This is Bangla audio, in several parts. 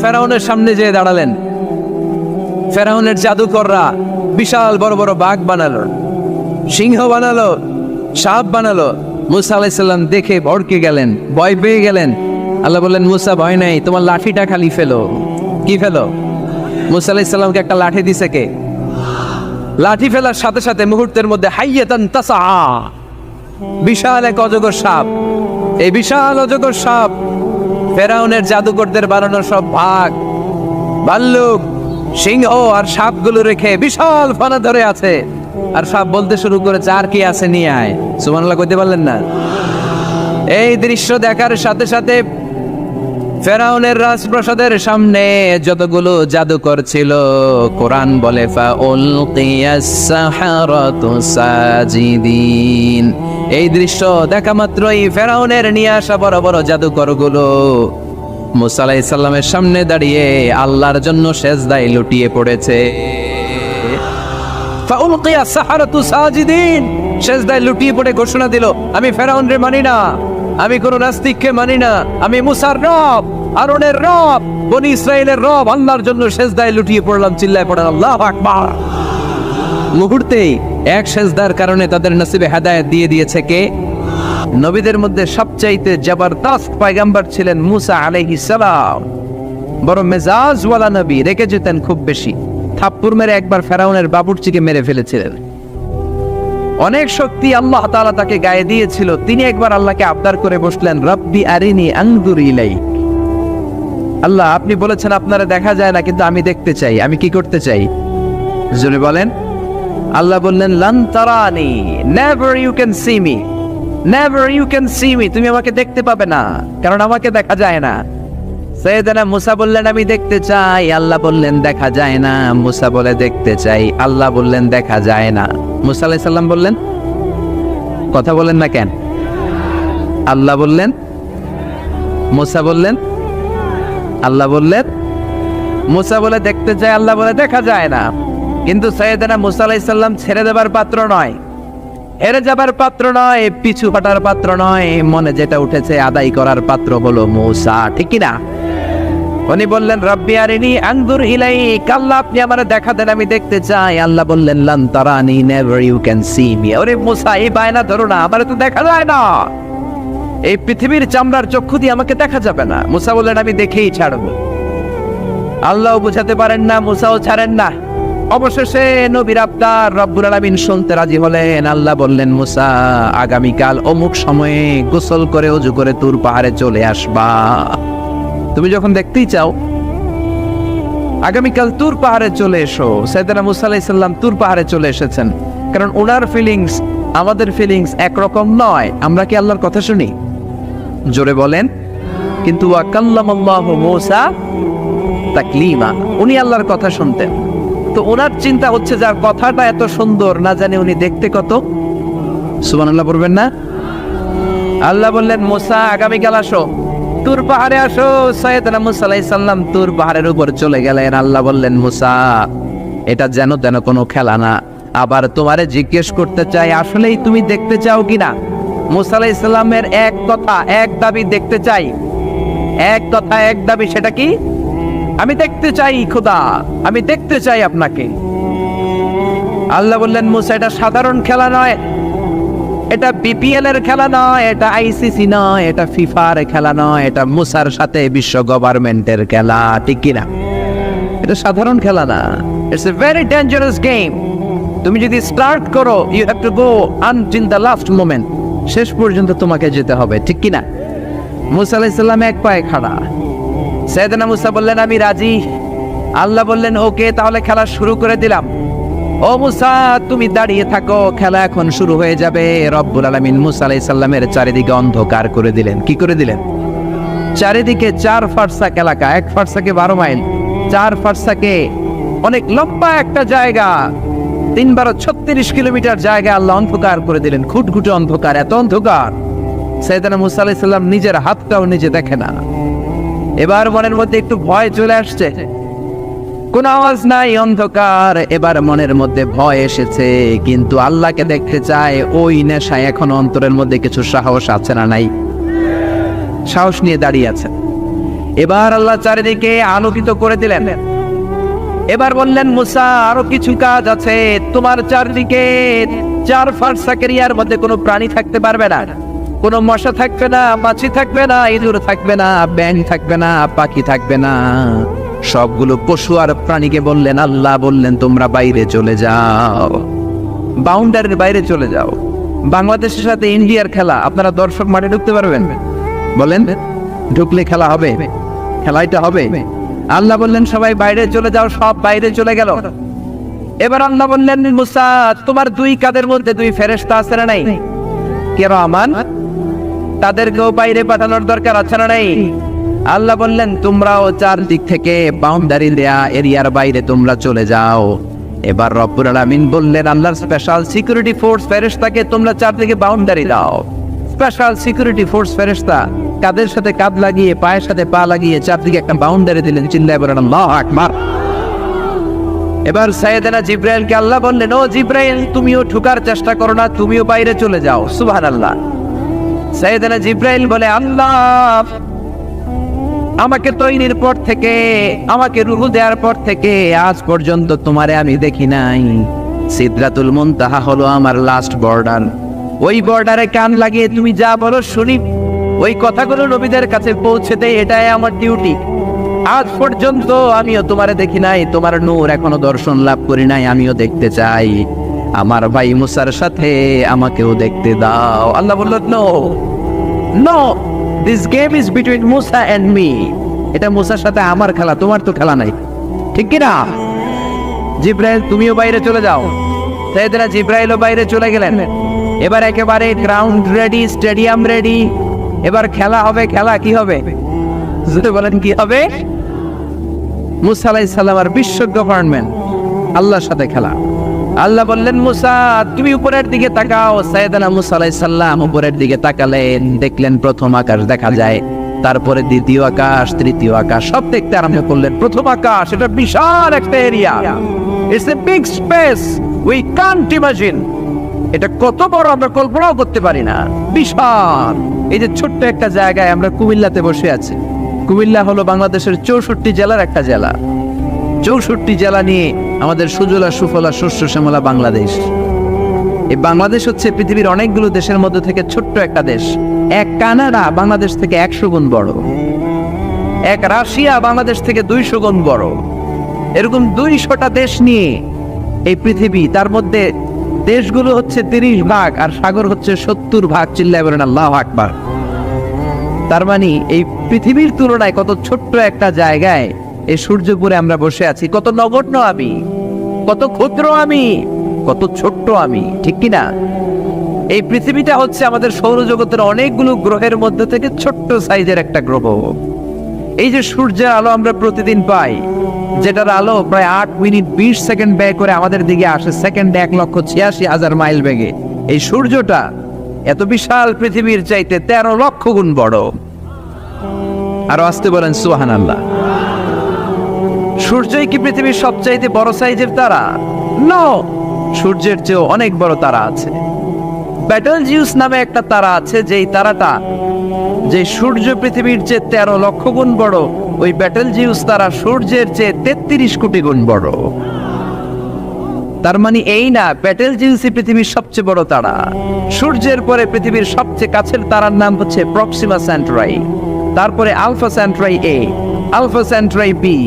ফেরাউনের সামনে যেয়ে দাঁড়ালেন। ফেরাউনের জাদুকররা বিশাল বড় বড় বাঘ বানালো, সিংহ বানালো, সাপ বানালো। মুসা আলাইহিস সালাম দেখে ভড়কে গেলেন, ভয় পেয়ে গেলেন। আল্লাহ বললেন, মুসা ভয় নাই, তোমার লাঠিটা খালি ফেলো। কি ফেলো? মুসা আলাইহিস সালামকে একটা লাঠি দিছে কে? লাঠি ফেলার সাথে সাথে মুহূর্তের মধ্যে হাইয়াতান তাসআ, বিশাল এক অজগর সাপ। এই বিশাল অজগর সাপ ফেরাউনের জাদুকরদের বানানো সব বাঘ, ভাল্লুক, সিংহ আর সাপগুলো রেখে বিশাল ফানা ধরে আছে। আর সাপ বলতে শুরু করেছে, আর কি আছে নিয়ে আয়। সুবহানাল্লাহ কইতে পারলেন না? এই দৃশ্য দেখার সাথে সাথে ফেরাউনের রাজপ্রাসাদের সামনে যতগুলো জাদুকর ছিল, কোরআন বলে ফাউলকিয়াস সাহারাতু সাজিদিন। এই দৃশ্য দেখা মাত্রই ফেরাউনের নিয়ে আসা বড় বড় জাদুকরগুলো মুসা আলাইহিস সালামের সামনে দাঁড়িয়ে আল্লাহর জন্য সেজদায় লুটিয়ে পড়েছে। ফাউলকিয়াস সাহারাতু সাজিদিন, সেজদায় লুটিয়ে পড়ে ঘোষণা দিল, আমি ফেরাউনরে মানি না, আমি কোন নাস্তিককে মানি না, আমি মুসার রব, হারুনের রব, বনি ইসরাইলের রব, আল্লাহর জন্য সেজদায় লুটিয়ে পড়লাম। চিল্লায় পড়েন আল্লাহু আকবার। মুহূর্তেই এক সেজদার কারণে তাদের নসিবে হেদায়েত দিয়ে দিয়েছে কে? নবীদের মধ্যে সবচাইতে জবরদস্ত পয়গম্বর ছিলেন মুসা আলাইহিস সালাম। বড় মেজাজওয়ালা নবী, রেখে যেতেন খুব বেশি। থাপ্পড় মেরে একবার ফেরাউনের বাবুর্চিকে মেরে ফেলেছিলেন। অনেক শক্তি আল্লাহ তাআলা তাকে গায়ে দিয়েছিল। তিনি একবার আল্লাহকে আবদার করে বসলেন, রব্বি আরিনি আনজুর ইলাইক। আল্লাহ, আপনি বলেছেন আপনারা দেখা যায় না, কিন্তু আমি দেখতে চাই। আমি কি করতে চাই? জোরে বলেন। আল্লাহ বললেন, লান তারানি, never you can see me, never you can see me. তুমি আমাকে দেখতে পাবে না, কারণ আমাকে দেখা যায় না। সাইয়েদনা মুসা বললেন, আমি দেখতে চাই। আল্লাহ বললেন, দেখা যায় না। মুসা বলে, দেখতে চাই। আল্লাহ বললেন, দেখা যায় না। মুসা আলাইহিস সালাম বললেন, কথা বলেন না কেন? আল্লাহ বললেন, মুসা বললেন, আল্লাহ বললেন। মুসা বলে দেখতে চাই, আল্লাহ বলে দেখা যায় না। কিন্তু সাইয়েদনা মুসা আলাইহিস সালাম ছেড়ে দেবার পাত্র নয়, হেরে যাবার পাত্র নয়, পিছু হটার পাত্র নয়। মনে যেটা উঠেছে আদায় করার পাত্র হলো মুসা, ঠিক কি না? উনি বললেন, রব্বি আরিনি আনজুর ইলাইক। আল্লাহ, আপনি আমারে দেখা দেন, আমি দেখতে চাই। আল্লাহ বললেন, লান তারানি, never you can see me. ওরে মুসা, এই বায়না ধরো না, আমারে তো দেখা যায় না। এই পৃথিবীর চামড়ার চক্ষু দিয়ে আমাকে দেখা যাবে না। মুসা বললেন, আমি দেখেই ছাড়বো। আল্লাহও বুঝাতে পারেন না, মুসাও ছাড়েন না। অবশেষে নবীর আবদার রব্বুল আলামিন শুনতে রাজি হলেন। আল্লাহ বললেন, মুসা, আগামীকাল অমুক সময়ে গোসল করে ওযু করে তুর পাহাড়ে চলে আসবা। তুমি যখন দেখতেই চাও, আগামীকাল তুর পাহাড়ে চলে এসো। সাইয়েদনা মুসা আলাইহিস সালাম তুর পাহাড়ে চলে এসেছেন, কারণ ওনার ফিলিংস আমাদের ফিলিংস একরকম নয়। আমরা কি আল্লাহর কথা শুনি? জোরে বলেন। কিন্তু ওয়া কাল্লামাল্লাহু মুসা তাকলিমা, উনি আল্লাহর কথা শুনতেন। তো ওনার চিন্তা হচ্ছে, যার কথাটা এত সুন্দর, না জানি উনি দেখতে কত। সুবহানাল্লাহ বলবেন না? আল্লাহ বললেন, মুসা, আগামীকাল আসো, তুর পাহাড়ে আসো। সাইয়েদনা মুসা আলাইহিস সালাম তুর পাহাড়ের উপর চলে গেলেন। আল্লাহ বললেন, মুসা, এটা যেন তেন কোনো খেলা না। আবার তোমারে জিজ্ঞেস করতে চাই, আসলেই তুমি দেখতে চাও কিনা? মুসা আলাইহিস সালামের এক কথা এক দাবি, দেখতে চাই। এক কথা এক দাবি, সেটা কি? আমি দেখতে চাই খোদা, আমি দেখতে চাই আপনাকে। আল্লাহ বললেন, মুসা, এটা সাধারণ খেলা নয়, এটা বিপিএল এর খেলা নয়, এটা আইসিসি নয়, এটা ফিফার খেলা নয়, এটা মুসার সাথে বিশ্ব গভর্নমেন্টের খেলা, ঠিক কিনা? এটা সাধারণ খেলা না। It's a very dangerous game. তুমি যদি স্টার্ট করো, you have to go until the last moment. শেষ পর্যন্ত তোমাকে যেতে হবে, ঠিক কিনা? মুসা আলাইহিস সালাম এক পায়ে খাড়া। সাইয়েদনা মুসা বললেন, আমি রাজি। আল্লাহ বললেন, ওকে, তাহলে খেলা শুরু করে দিলাম। ও মুসা, তুমি দাঁড়িয়ে থাকো, খেলা এখন শুরু হয়ে যাবে। রব্বুল আলামিন মুসা আলাইহিস সালামের চারিদিকে অন্ধকার করে দিলেন। কি করে দিলেন? চারিদিকে 4 ফারসাক এলাকা, 1 ফারসাকে 12 মাইল, 4 ফারসাকে অনেক লম্বা একটা জায়গা, 3 × 36 কিলোমিটার জায়গা আল্লাহ অন্ধকার করে দিলেন। খুটখুটে অন্ধকার, এত অন্ধকার সাইয়েদনা মুসা আলাইহিস সালাম নিজের হাতটাও নিজে দেখে না। এবার মনের মধ্যে একটু ভয় চলে আসছে, কোন আওয়াজ নাই, অন্ধকার। এবার মনের মধ্যে ভয় এসেছে, কিন্তু আল্লাহকে দেখতে চায়। ওই নেশায় এখন অন্তরের মধ্যে কিছু সাহস আছে না নাই? সাহস নিয়ে দাঁড়িয়ে আছে। এবার আল্লাহ চারিদিকে আলোকিত করে দিলেন। এবার বললেন, মুসা আরো কিছু কাজ আছে, তোমার চারদিকে 4 ফারসাক এরিয়ার মধ্যে কোনো প্রাণী থাকতে পারবে না, কোনো মশা থাকবে না, মাছি থাকবে না, ইঁদুর থাকবে না, ব্যাঙ থাকবে না, পাখি থাকবে না। সবগুলো পশু আর প্রাণীকে বললেন, আল্লাহ বললেন তোমরা বাইরে চলে যাও, বাউন্ডারির বাইরে চলে যাও। বাংলাদেশের সাথে ইন্ডিয়ার খেলা, আপনারা দর্শক মাঠে ঢুকতে পারবেন? বলেন, ঢুকলে খেলা হবে? খেলাইটা হবে? আল্লাহ বললেন সবাই বাইরে চলে যাও, সব বাইরে চলে গেল। এবার আল্লাহ বললেন, মুসা তোমার 2 কাঁধের মধ্যে 2 ফেরেশতা আছে না নাই? কিরামান, তাদেরকেও বাইরে পাঠানোর দরকার আছে না নাই? আল্লাহ বললেন তোমরাও 4 দিক থেকে বাউন্ডারি দেয়া এরিয়ার বাইরে তোমরা চলে যাও। এবার রব্বুল আলামিন বললেন, আল্লাহর স্পেশাল সিকিউরিটি ফোর্স ফেরেশতাকে তোমরা 4 দিকে বাউন্ডারি দাও। স্পেশাল সিকিউরিটি ফোর্স ফেরেশতা কাদের সাথে কাঁধ লাগিয়ে, পায়ের সাথে পা লাগিয়ে 4 দিকে একটা বাউন্ডারি দিলেন। চিল্লায়ে বলেন আল্লাহু আকবার। এবার সাইয়েদনা জিবরাইলকে আল্লাহ বললেন, ও জিবরাইল তুমিও ঢোকার চেষ্টা করো না, তুমিও বাইরে চলে যাও। সুবহানাল্লাহ। সাইয়েদনা জিবরাইল বলে, আল্লাহ আমাকে তৈরির পর থেকে, আমাকে রূহ দেওয়ার পর থেকে আজ পর্যন্ত তোমারে আমি দেখি নাই। সিদরাতুল মুনতাহা হলো আমার লাস্ট বর্ডার। ওই বর্ডারে কান লাগিয়ে তুমি যা বলো শুনি, ওই কথাগুলো নবীদের কাছে পৌঁছে দেয়, এটাই আমার ডিউটি। আজ পর্যন্ত আমিও তোমারে দেখি নাই, তোমার নূর এখনো দর্শন লাভ করি নাই, আমিও দেখতে চাই। আমার ভাই মুসার সাথে আমাকেও দেখতে দাও। আল্লাহ বলল, no no, this game is between Musa and me. এটা মুসার সাথে আমার খেলা, তোমার তো খেলা নাই, ঠিক কি না? জিব্রাইল তুমিও বাইরে চলে যাও। সাইয়েদনা জিব্রাইলও বাইরে চলে গেলেন। এবার একেবারে গ্রাউন্ড রেডি, স্টেডিয়াম রেডি। এবার খেলা হবে। খেলা কি হবে? যদি বলেন কি হবে? মুসা আলাইহিস সালাম আর বিশ্ব গভর্নমেন্ট, আল্লাহর সাথে খেলা। আল্লাহ বললেন, মুসা তুমি উপরের দিকে তাকাও। সাইয়েদনা মুসা আলাইহিস সালাম উপরের দিকে তাকালেন, দেখলেন প্রথম আকাশ দেখা যায়, তারপরে দ্বিতীয় আকাশ, তৃতীয় আকাশ, সব দেখতে আরম্ভ করলেন। প্রথম আকাশ, এটা বিশাল একটা area, it's a big space, we can't imagine. এটা কত বড় আমরা কল্পনাও করতে পারি না, বিশাল। এই যে ছোট্ট একটা জায়গায় আমরা কুমিল্লাতে বসে আছি। কুমিল্লা হলো বাংলাদেশের 64 জেলার একটা জেলা। 64 জেলা নিয়ে আমাদের সুজলা সুফলা শস্য শ্যামলা বাংলাদেশ। এই বাংলাদেশ হচ্ছে পৃথিবীর অনেকগুলো দেশের মধ্যে থেকে ছোট্ট একটা দেশ। এক কানাডা বাংলাদেশ থেকে 100 গুণ বড়, এক রাশিয়া বাংলাদেশ থেকে 200 গুণ বড়। এরকম 200টা দেশ নিয়ে এই পৃথিবী, তার মধ্যে দেশগুলো হচ্ছে 30 ভাগ আর সাগর হচ্ছে 70 ভাগ। চিল্লায়ে বলেন আল্লাহু আকবার। তার মানে এই পৃথিবীর তুলনায় কত ছোট্ট একটা জায়গায় এই সূর্যপুরে আমরা বসে আছি। কত নগণ্য আমি, কত ক্ষুদ্র আমি, কত ছোট্ট আমি, ঠিক কিনা? এই পৃথিবীটা হচ্ছে আমাদের সৌরজগতের অনেকগুলো গ্রহের মধ্যে থেকে ছোট্ট সাইজের একটা গ্রহ। এই যে সূর্যের আলো আমরা প্রতিদিন পাই, যেটার আলো প্রায় 8 মিনিট 20 সেকেন্ড ব্যয় করে আমাদের দিকে আসে, সেকেন্ডে 1,86,000 মাইল বেগে। এই সূর্যটা এত বিশাল পৃথিবীর চাইতে 13 লক্ষ গুণ বড়। আরো আসতে বলেন সুবহানাল্লাহ। সূর্যই কি পৃথিবীর সবচাইতে বড় সাইজের তারা? নো, সূর্যের চেয়েও অনেক বড় তারা আছে। ব্যাটেলজিউস নামে একটা তারা আছে, যেই তারাটা, যে সূর্য পৃথিবীর চেয়ে 13 লক্ষ গুণ বড়, ওই ব্যাটেলজিউস তারা সূর্যের চেয়ে 33 কোটি গুণ বড়। তার মানে এই না ব্যাটেলজিউসই পৃথিবীর সবচেয়ে বড় তারা। সূর্যের পরে পৃথিবীর সবচেয়ে কাছের তারার নাম হচ্ছে প্রক্সিমা সেন্টরাই, তারপরে আলফা সেন্টরাই এ, আলফা সেন্টরাই বি,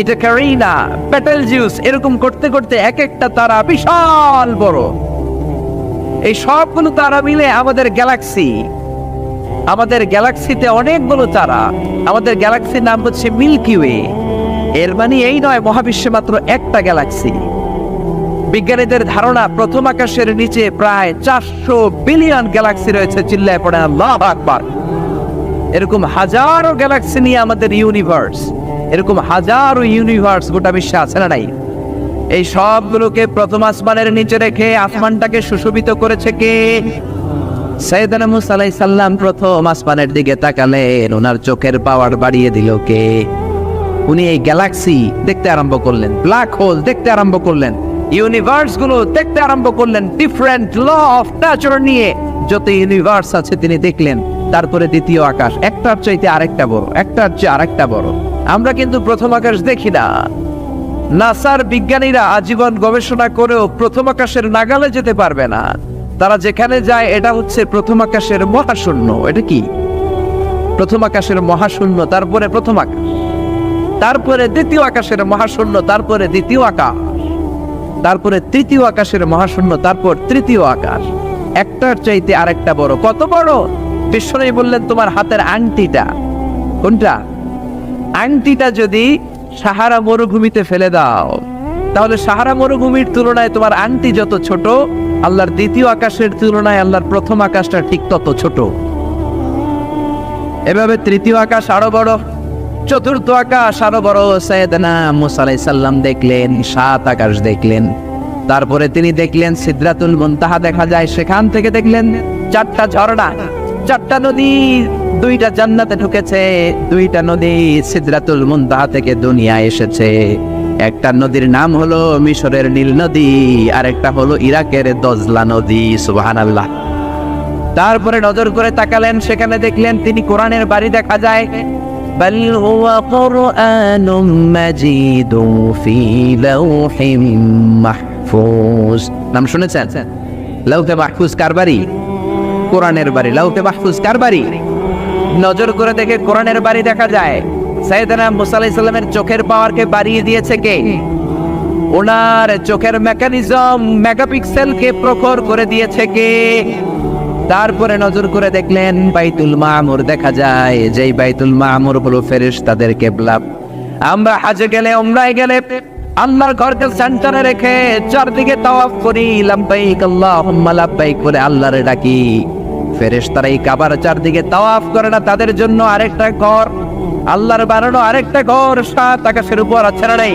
এটা ক্যারিনা, ব্যাটেলজিউস, এরকম করতে করতে এক একটা তারা বিশাল বড়। এই সবগুলো তারা মিলে আমাদের গ্যালাক্সি। আমাদের গ্যালাক্সিতে অনেকগুলো তারা। আমাদের গ্যালাক্সির নাম হচ্ছে মিল্কি ওয়ে। এর মানে এই নয় মহাবিশ্বে মাত্র একটা গ্যালাক্সি। বিজ্ঞানীদের ধারণা প্রথম আকাশের নিচে প্রায় 400 বিলিয়ন গ্যালাক্সি রয়েছে। চিল্লায় পড়েন আল্লাহু আকবার। এরকম হাজারো গ্যালাক্সি নিয়ে আমাদের ইউনিভার্স, এরকম হাজারো ইউনিভার্স গোটা বিশ্বে আছে না নাই? এই সবগুলোকে প্রথম আসমানের নিচে রেখে আসমানটাকে সুশোভিত করেছে কে? সাইয়েদনা মুসা আলাইহিস সালাম প্রথম আসমানের দিকে তাকালেন, ওনার চোখের পাওয়ার বাড়িয়ে দিল কে? উনি এই গ্যালাক্সি দেখতে আরম্ভ করলেন, ব্ল্যাক হোল দেখতে আরম্ভ করলেন, ইউনিভার্স গুলো দেখতে আরম্ভ করলেন। ডিফারেন্ট ল অফ নেচার নিয়ে যত ইউনিভার্স আছে তিনি দেখলেন। তারপরে দ্বিতীয় আকাশ, একটার চাইতে আরেকটা বড়, একটার চেয়ে আরেকটা বড়। আমরা কিন্তু প্রথম আকাশ দেখি না। নাসার বিজ্ঞানীরা আজীবন গবেষণা করেও প্রথম আকাশের নাগালে যেতে পারবে না। তারা যেখানে যায় এটা হচ্ছে প্রথম আকাশের মহাশূন্য। এটা কি? প্রথম আকাশের মহাশূন্য, তারপরে প্রথম আকাশ, তারপরে দ্বিতীয় আকাশের মহাশূন্য, তারপরে দ্বিতীয় আকাশ, তারপরে তৃতীয় আকাশের মহাশূন্য, তারপর তৃতীয় আকাশ। একটার চাইতে আরেকটা বড়। কত বড়? বিশ্বনবী বললেন তোমার হাতের আংটিটা। কোনটা? আংটিটা যদি সাহারা মরুভূমিতে ফেলে দাও, তাহলে সাহারা মরুভূমির তুলনায় তোমার আংটি যত ছোট, আল্লাহর দ্বিতীয় আকাশের তুলনায় আল্লাহর প্রথম আকাশটা ঠিক তত ছোট। এভাবে তৃতীয় আকাশ আরো বড়, চতুর্থ আকাশ আরো বড়। সাইয়েদনা মুসা আলাইহিস সালাম দেখলেন 7 আকাশ দেখলেন। তারপরে তিনি দেখলেন সিদরাতুল মুনতাহা দেখা যায়, সেখান থেকে দেখলেন 4টা ঝর্ণা, 4টা নদী, 2টা জান্নাতে ঢুকেছে, 2টা নদী সিদরাতুল মুনতাহা থেকে দুনিয়ায় এসেছে। একটা নদীর নাম হলো মিশরের নীল নদী, আর একটা হলো ইরাকের দজলা নদী। সুবহানাল্লাহ। তারপরে নজর করে তাকালেন, সেখানে দেখলেন তিনি কোরআনের বাড়ি দেখা যায়। বাল হুয়া কুরআনুম মাজিদুন ফি লাওহিম মাহফুজ। নাম শুনেছেন? লাউহে মাহফুজ কার বাড়ি? কোরআনের বাড়ি। লাউহে মাহফুজ কার বাড়ি? নজর করে দেখে কোরআনের বাড়ি দেখা যায়। সাইয়েদনা মুসা আলাইহিস সালামের চোখের পাওয়ারকে বাড়িয়ে দিয়েছে কে? ওনার চোখের মেকানিজম, মেগাপিক্সেলকে প্রখর করে দিয়েছে কে? তারপরে নজর করে দেখলেন বাইতুল মামুর দেখা যায়, যেই বাইতুল মামুর হলো ফেরেশতাদের কিবলা। আমরা হজে গেলে, উমরায় গেলে আল্লাহর ঘরকে সেন্টারে রেখে চারদিকে তাওয়াফ করি, লাব্বাইক আল্লাহুম্মা লাব্বাইক বলে আল্লাহরে ডাকি। ফেরেশতারা এই কাবার চারদিকে তাওয়াফ করে না, তাদের জন্য আরেকটা ঘর, আল্লাহর বানানো আরেকটা ঘর 7 আকাশের উপর আছে না নাই?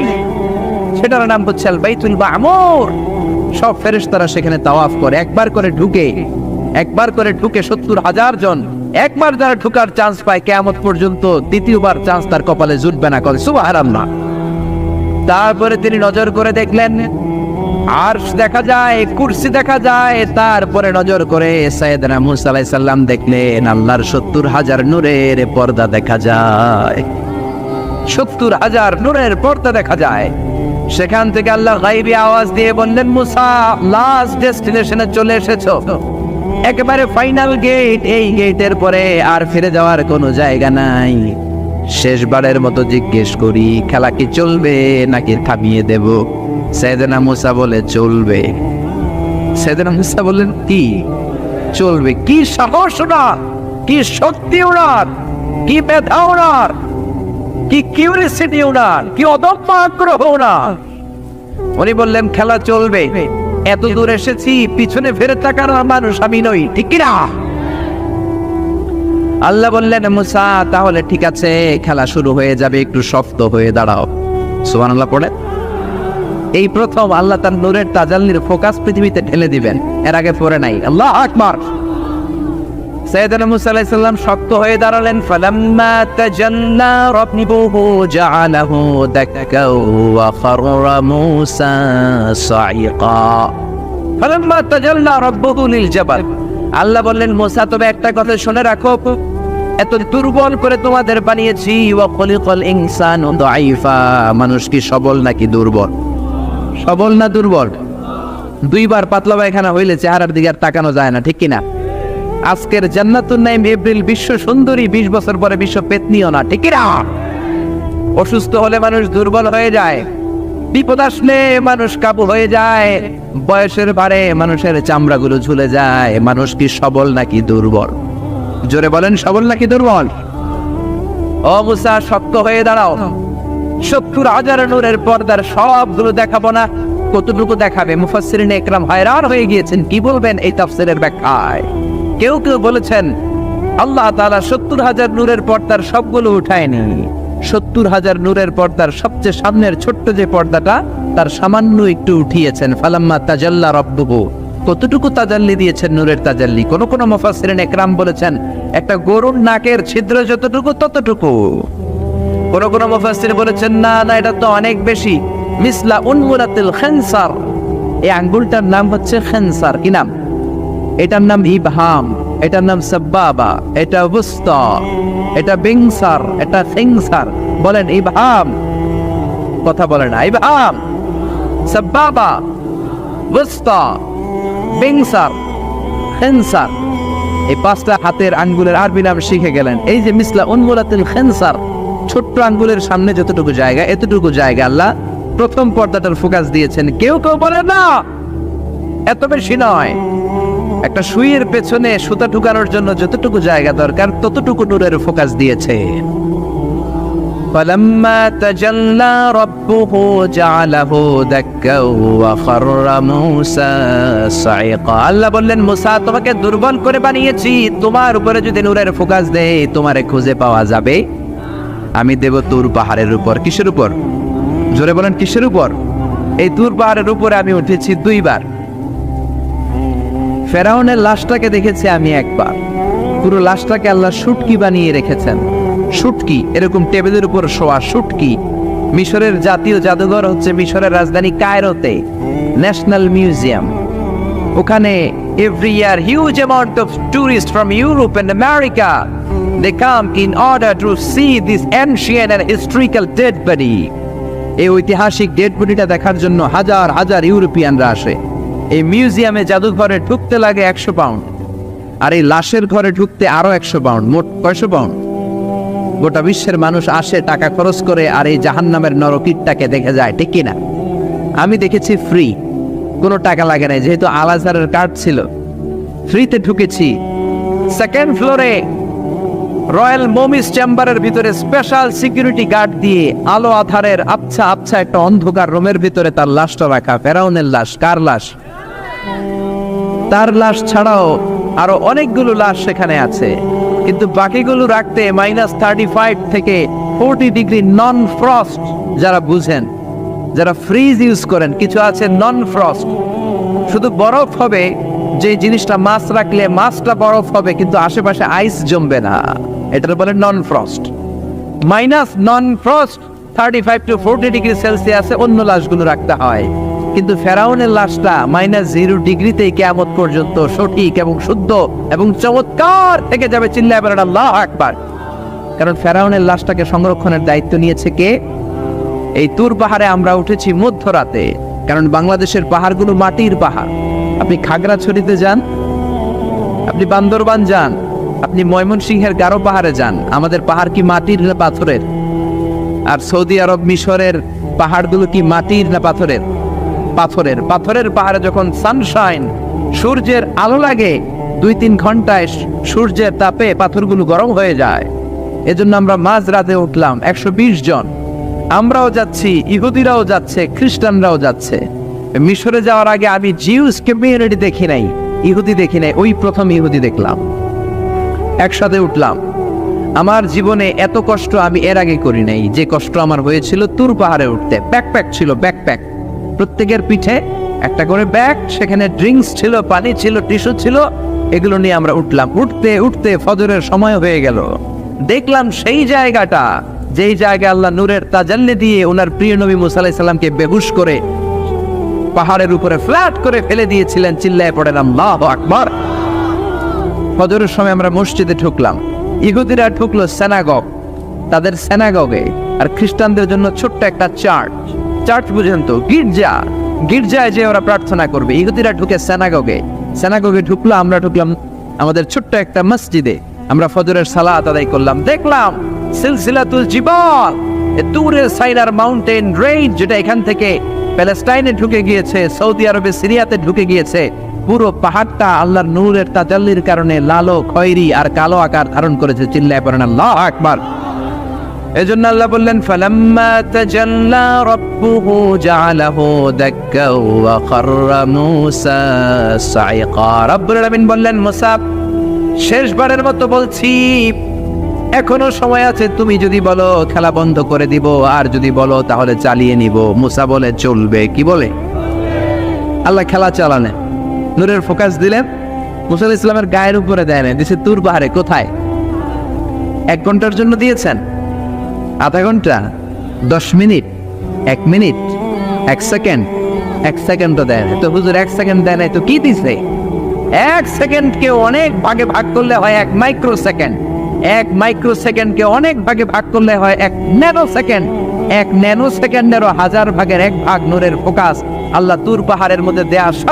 সেটার নাম হচ্ছে আল বাইতুল মামুর। সব ফেরেশতারা সেখানে তাওয়াফ করে, একবার করে ঢুকে 70,000 জন। একবার যারা ঢুকার চান্স পায় কিয়ামত পর্যন্ত দ্বিতীয়বার চান্স তার কপালে জুটবে না। করে সুবহানাল্লাহ। তারপরে তিনি নজর করে দেখলেন আরশ দেখা যায়, কুরসি দেখা যায়। তারপরে নজর করে সাইয়েদনা মুসা আলাইহিস সালাম দেখলেন আল্লাহর 70,000 নূরের পর্দা দেখা যায়। 70,000 নূরের পর্দা দেখা যায়। সেখান থেকে আল্লাহ গায়বী আওয়াজ দিয়ে বললেন, মুসা লাস্ট ডেস্টিনেশনে চলে এসেছো, একেবারে ফাইনাল গেট। এই গেটের পরে আর ফিরে যাওয়ার কোনো জায়গা নাই। শেষবারের মতো জিজ্ঞেস করি, খেলা কি চলবে নাকি থামিয়ে দেব? সাইয়েদনা মুসা বলে চলবে। সাইয়েদনা মুসা বললেন কি চলবে? কি সাহস ওনার, কি শক্তি ওনার, কি মেধা ওনার, কি কিউরিসিটি ওনার, কি অদম্য আগ্রহ ওনার। উনি বললেন খেলা চলবে। এত দূর এসেছি, পিছনে ফিরে তাকানোর মানুষ আমি নই, ঠিক কি না? আল্লাহ বললেন মুসা তাহলে ঠিক আছে, খেলা শুরু হয়ে যাবে, একটু শক্ত হয়ে দাঁড়াও। সুবহানাল্লাহ পড়ে। এই প্রথম আল্লাহ তার নূরের তাজাল্লির ফোকাস পৃথিবীতে ঢেলে দিবেন, এর আগে পড়ে নাই। আল্লাহু আকবার। সাইয়েদনা মুসা আলাইহিস সালাম শক্ত হয়ে দাঁড়ালেন। ফালাম্মা তাজাল্লা রাব্বুহু জাআলাহু দাক্কা ওয়া খাররা মুসা সাইকা। ফালাম্মা তাজাল্লা রাব্বুহু লিল জাবাল। আল্লাহ বললেন মুসা তবে একটা কথা শুনে রাখো, এত দুর্বল করে তোমাদের বানিয়েছি। ওয়া খলিকাল ইনসানু দাঈফা। মানুষ কি সবল নাকি দুর্বল? সবল না দুর্বল? 2 বার পাতলা পায়খানা হইলে চেহারার দিকে আর তাকানো যায় না, ঠিক কি না? আজকের জান্নাতুন নাইম এপ্রিল বিশ্ব সুন্দরী, 20 বছর পরে বিশ্ব পেতনিও না, ঠিক কি না? অসুস্থ হলে মানুষ দুর্বল হয়ে যায়, বিপদ আসলে মানুষ কাবু হয়ে যায়, বয়সের ভারে মানুষের চামড়াগুলো ঝুলে যায়। মানুষ কি সবল নাকি দুর্বল? জোরে বলেন, সবল নাকি দুর্বল? ও মুসা শক্ত হয়ে দাঁড়াও। 70,000 নূরের পর্দার সবগুলো দেখাবো না, কতটুকু দেখাবে? মুফাসসিরিনে ইকরাম হায়রান হয়ে গিয়েছেন, কি বলবেন এই তাফসীরের ব্যাখ্যায়। কেউ কেউ বলেছেন আল্লাহ তাআলা 70,000 নূরের পর্দার সবগুলো উঠায়নি। 70,000 নূরের পর্দার সবচেয়ে সামনের ছোট্ট যে পর্দাটা, তার সামান্য একটু উঠিয়েছেন। ফালাম্মা তাজাল্লা রাব্বুহু। কতটুকু তাজাল্লি দিয়েছেন নূরের তাজাল্লি? কোন কোন মুফাসসিরিনে ইকরাম বলেছেন একটা গরুর নাকের ছিদ্র যতটুকু ততটুকু। কোন কোন মুফাসসির বলেছেন না না, এটা তো অনেক বেশি। মিসলা উনমুরাতিল খিনসার। এই আঙ্গুলটার নাম হচ্ছে খিনসার। কি নাম? এটার নাম ইবহাম। এটার নাম সাব্বাবা, এটা বুস্তা, এটা বিংসার, এটা সিংসার। বলেন ইবহাম, কথা বলেন না, ইবহাম, সাব্বাবা, বুস্তা, বিংসার, খিনসার। এই পাঁচটা হাতের আঙ্গুলের আরবি নাম শিখে গেলেন। এই যে মিসলা উনমুলাতিল খিনসার, ছোট্ট আঙ্গুলের সামনে যতটুকু জায়গা, এতটুকু জায়গা আল্লাহ প্রথম পর্দাটার ফোকাস দিয়েছেন। কেউ কেউ বলে না এত বেশি নয়, একটা সুইয়ের পেছনে সুতা ঢুকানোর জন্য যতটুকু জায়গা দরকার ততটুকু নূরের ফোকাস দিয়েছে। فَلَمَّا تَجَلَّى رَبُّهُ جَعَلَهُ دَكًّا وَخَرَّ مُوسَى صَعِقًا। আল্লাহ বললেন, মুসা তোমাকে দুর্বল করে বানিয়েছি, তোমার উপরে যদি নূরের ফোকাস দেই তোমারে খুঁজে পাওয়া যাবে। আমি দেব তুর পাহাড়ের উপর। কিসের উপর? জোরে বলেন কিসের উপর? এই তুর পাহাড়ের উপরে আমি উঠেছি দুইবার। ফেরাউনের লাশটাকে দেখেছি আমি একবার। পুরো লাশটাকে আল্লাহ শুটকি বানিয়ে রেখেছেন। শুটকি, এরকম টেবিলের উপর শোয়া শুটকি। মিশরের জাতীয় জাদুঘর হচ্ছে মিশরের রাজধানী কায়রোতে, ন্যাশনাল মিউজিয়াম। ওখানে every year huge amount of tourist from Europe and America they come in order to see this ancient and historical dead body. এই ঐতিহাসিক ডেড বডিটা দেখার জন্য হাজার হাজার ইউরোপিয়ানরা আসে। এই মিউজিয়ামে জাদুঘরে ঢুকতে লাগে 100 পাউন্ড, আর এই লাশের ঘরে ঢুকতে আরো 100 পাউন্ড, মোট 500 পাউন্ড। গোটা বিশ্বের মানুষ আসে টাকা খরচ করে আর এই জাহান্নামের নরকীটটাকে দেখে যায়, ঠিক কিনা? আমি দেখেছি ফ্রি, কোনো টাকা লাগে নাই, যেহেতু আল আজহারের কার্ড ছিল, ফ্রিতে ঢুকেছি। সেকেন্ড ফ্লোরে রয়্যাল মমিস চেম্বারের ভিতরে স্পেশাল সিকিউরিটি গার্ড দিয়ে আলো আধারের আবছা আবছা একটা অন্ধকার রুমের ভিতরে তার লাশটা রাখা। ফেরাউনের লাশ। কার লাশ? তার লাশ ছাড়াও আরো অনেকগুলো লাশ সেখানে আছে, কিন্তু বাকিগুলো রাখতে -35 থেকে 40 ডিগ্রি নন ফ্রস্ট। যারা বুঝেন, যারা ফ্রিজ ইউজ করেন, কিছু আছে নন ফ্রস্ট, শুধু বরফ হবে, যে জিনিসটা মাছ রাখলে মাছটা বরফ হবে কিন্তু আশেপাশে আইস জমবে না, এটার বলে non frost. Non frost 35 to 40 degree সেলসিয়াসে অন্য লাশগুলো রাখতে হয়, কিন্তু ফেরাউনের লাশটা -0 ডিগ্রিতেই কিয়ামত পর্যন্ত সঠিক এবং শুদ্ধ এবং চমৎকার থেকে যাবে। চিল্লায় বলেন আল্লাহু আকবার। কারণ ফেরাউনের লাশটাকে সংরক্ষণের দায়িত্ব নিয়েছে কে? এই তুর পাহাড়ে আমরা উঠেছি মধ্যরাতে, কারণ বাংলাদেশের পাহাড়গুলো মাটির পাহাড়। আপনি খাগড়াছড়িতে যান, আপনি বান্দরবান যান, আপনি ময়মনসিংহের গারো পাহাড়ে যান, আমাদের পাহাড় কি মাটির না পাথরের? আর সৌদি আরব মিশরের পাহাড়গুলো কি মাটির না পাথরের? পাথরের। পাথরের পাহাড়ে যখন সানশাইন, সূর্যের আলো লাগে, 2-3 ঘন্টায় সূর্যের তাপে পাথরগুলো গরম হয়ে যায়। এজন্য আমরা মাঝ রাতে উঠলাম, 120 জন। আমরাও যাচ্ছি, ইহুদিরাও যাচ্ছে, খ্রিস্টানরাও যাচ্ছে। মিশরে যাওয়ার আগে আমি জিউস কমিউনিটি দেখি নাই, ইহুদি দেখি নাই, ওই প্রথম ইহুদি দেখলাম। একসাথে উঠলাম। আমার জীবনে এত কষ্ট আমি এর আগে করি নাই, যে কষ্ট আমার হয়েছিল তুর পাহাড়ে উঠতে। ব্যাকপ্যাক ছিল, ব্যাকপ্যাক, প্রত্যেকের পিঠে একটা করে ব্যাগ, সেখানে ড্রিঙ্কস ছিল, পানি ছিল, টিস্যু ছিল, এগুলো নিয়ে আমরা উঠলাম। উঠতে উঠতে ফজরের সময় হয়ে গেল। দেখলাম সেই জায়গাটা, যেই জায়গায় আল্লাহ নূরের তাজাল্লি দিয়ে ওনার প্রিয় নবী মুসা আলাইহিস সালামকে বেহুশ করে পাহাড়ের উপরে ফ্ল্যাট করে ফেলে দিয়েছিলেন। চিল্লায় পড়েন আল্লাহু আকবার। ফজরের সময় আমরা মসজিদে ঢুকলাম। ইহুদিরা ঢুকলো সিনাগগ, তাদের সিনাগগে, আর খ্রিস্টানদের জন্য ছোট্ট একটা চার্চ। চার্চ বুঝেন তো, গির্জা। গির্জায় যে ওরা প্রার্থনা করবে। ইহুদিরা ঢুকে সিনাগগে। সিনাগগে ঢুকলো, আমরা ঢুকলাম আমাদের ছোট্ট একটা মসজিদে। আমরা ফজরের সালাত আদায় করলাম। দেখলাম সিলসিলাতুল জিবাল, দূরের সাইনার মাউন্টেন রেঞ্জ, যেটা এখান থেকে প্যালেস্টাইনে ঢুকে গিয়েছে, সৌদি আরবে, সিরিয়াতে ঢুকে গিয়েছে। পুরো পাহাড়টা আল্লাহর নূরের তাজাল্লির কারণে লালো, খয়েরি আর কালো আকার ধারণ করেছে। চিল্লায় পড়েন আল্লাহু আকবার। এজন্য আল্লাহ বললেন, ফালাম্মা তাজাল্লা রাব্বুহু জাআলাহু দাক্কা ওয়া খাররা মূসা সাইকা। রব্বুল আলামিন বললেন, মুসা শেষবারের মতো বলছি, এখনো সময় আছে, তুমি যদি বলো খেলা বন্ধ করে দিব, আর যদি বলো তাহলে চালিয়ে নিব। মুসা বলে চলবে। কি বলে? আল্লাহ খেলা চালানে, নূরের ফোকাস দিলেন। মুসা আলাইহিস সালামের গায়ের উপরে দেয় না, দিছে তুর পাহাড়ে। কোথায়? 1 ঘন্টার জন্য দিয়েছেন, আধা ঘন্টা, 10 মিনিট, 1 মিনিট, 1 সেকেন্ড, 1 সেকেন্ডও দেয় না। তো হুজুর 1 সেকেন্ড দেয় নাই তো কি দিছে? এক সেকেন্ডকে অনেক ভাগে ভাগ করলে হয় 1 মাইক্রো সেকেন্ড, 1 মাইক্রো সেকেন্ডকে অনেক ভাগে ভাগ করলে হয় 1 ন্যানো সেকেন্ড, 1 ন্যানো সেকেন্ডেরও 1000 ভাগের 1 ভাগ নূরের ফোকাস আল্লাহ তুর পাহাড়ের মধ্যে দেয়া সব